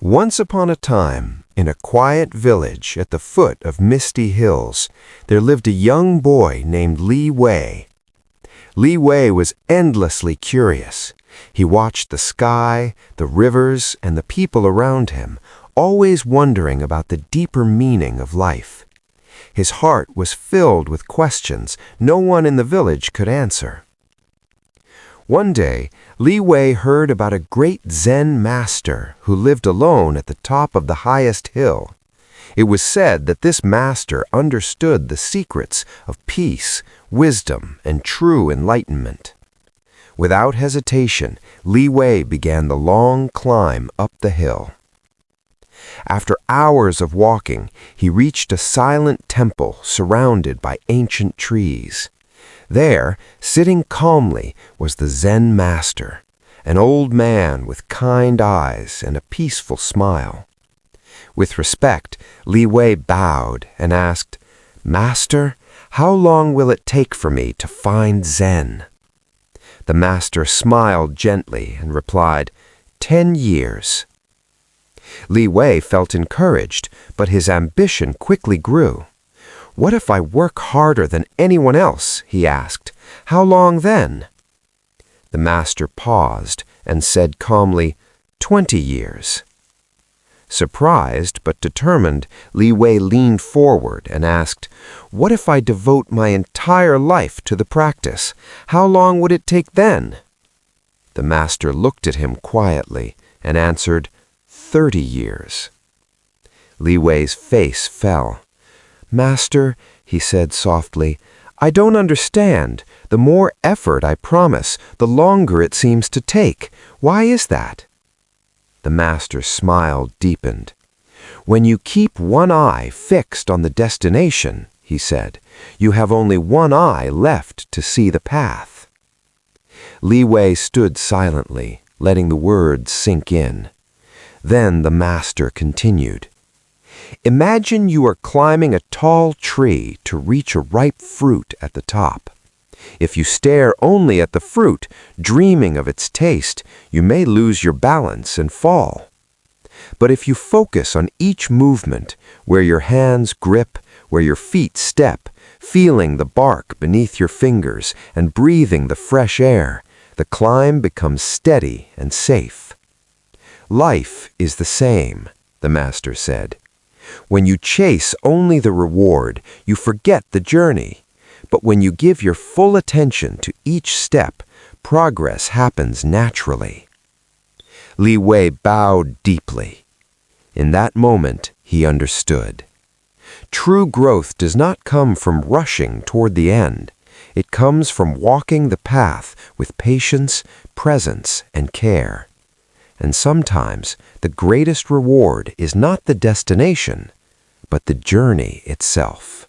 Once upon a time, in a quiet village at the foot of misty hills, there lived a young boy named Li Wei. Li Wei was endlessly curious. He watched the sky, the rivers, and the people around him, always wondering about the deeper meaning of life. His heart was filled with questions no one in the village could answer. One day, Li Wei heard about a great Zen master who lived alone at the top of the highest hill. It was said that this master understood the secrets of peace, wisdom, and true enlightenment. Without hesitation, Li Wei began the long climb up the hill. After hours of walking, he reached a silent temple surrounded by ancient trees. There, sitting calmly, was the Zen master, an old man with kind eyes and a peaceful smile. With respect, Li Wei bowed and asked, "Master, how long will it take for me to find Zen?" The master smiled gently and replied, 10 years. Li Wei felt encouraged, but his ambition quickly grew. "What if I work harder than anyone else?" he asked. "How long then?" The master paused and said calmly, 20 years. Surprised but determined, Li Wei leaned forward and asked, "What if I devote my entire life to the practice? How long would it take then?" The master looked at him quietly and answered, 30 years. Li Wei's face fell. "Master," he said softly, "I don't understand. The more effort I promise, the longer it seems to take. Why is that?" The master's smile deepened. "When you keep one eye fixed on the destination," he said, "you have only one eye left to see the path." Li Wei stood silently, letting the words sink in. Then the master continued. "Imagine you are climbing a tall tree to reach a ripe fruit at the top. If you stare only at the fruit, dreaming of its taste, you may lose your balance and fall. But if you focus on each movement, where your hands grip, where your feet step, feeling the bark beneath your fingers and breathing the fresh air, the climb becomes steady and safe." "Life is the same," the master said. "When you chase only the reward, you forget the journey. But when you give your full attention to each step, progress happens naturally." Li Wei bowed deeply. In that moment, he understood. True growth does not come from rushing toward the end. It comes from walking the path with patience, presence, and care. And sometimes the greatest reward is not the destination, but the journey itself.